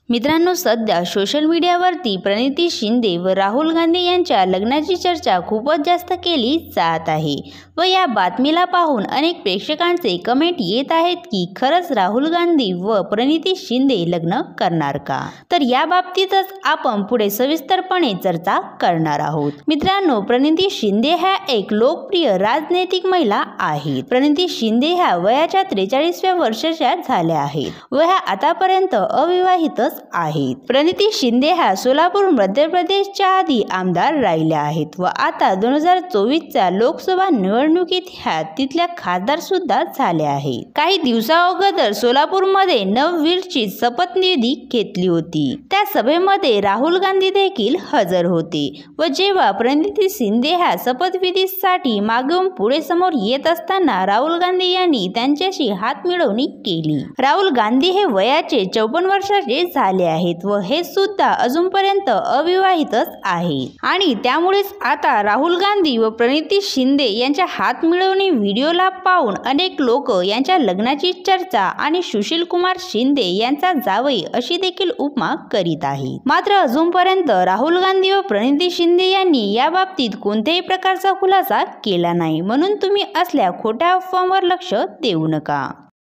मित्रांनो, सध्या सोशल मीडियावरती प्रणिती शिंदे व राहुल गांधी यांच्या लग्नाची चर्चा खूपच जास्त केली जात आहे व या बातमीला पाहून अनेक प्रेक्षकांचे कमेंट येत आहेत की खरंच राहुल गांधी व प्रणिती शिंदे लग्न करणार का? तर या बाबतीतच आपण पुढे सविस्तरपणे चर्चा करणार आहोत। मित्रांनो, प्रणिती शिंदे ह्या एक लोकप्रिय राजनैतिक महिला आहेत। प्रणिती शिंदे ह्या वयाच्या 43व्या वर्षाच्या झाल्या आहेत व ह्या आतापर्यंत अविवाहितच आहेत। प्रणिती शिंदे ह्या सोलापूर मध्य प्रदेशच्या आधी आमदार राहिल्या आहेत व आता 2024च्या लोकसभा निवडणुकीत ह्या तिथल्या खासदार सुद्धा झाल्या आहेत। काही दिवसाअगोदर सोलापूरमध्ये नववीरची शपथविधी घेतली होती। त्या सभेमध्ये राहुल गांधी देखील हजर होते व जेव्हा प्रणिती शिंदे ह्या शपथविधीसाठी मागून पुढे समोर येत असताना राहुल गांधी यांनी त्यांच्याशी हात मिळवणी केली। राहुल गांधी हे वयाचे 54 वर्षाचे झाले आहेत व हे सुद्धा अजूनपर्यंत अविवाहितच आहेत आणि त्यामुळेच आता राहुल गांधी व प्रणिती शिंदे यांच्या हात मिळवणी व्हिडिओला पाहून अनेक लोक यांच्या लग्नाची चर्चा आणि सुशील कुमार शिंदे यांचा जावई अशी देखील उपमा करीत आहेत। मात्र अजूनपर्यंत राहुल गांधी व प्रणिती शिंदे यांनी या बाबतीत कोणत्याही प्रकारचा खुलासा केला नाही, म्हणून तुम्ही असल्या खोट्या अफवांवर लक्ष देऊ नका।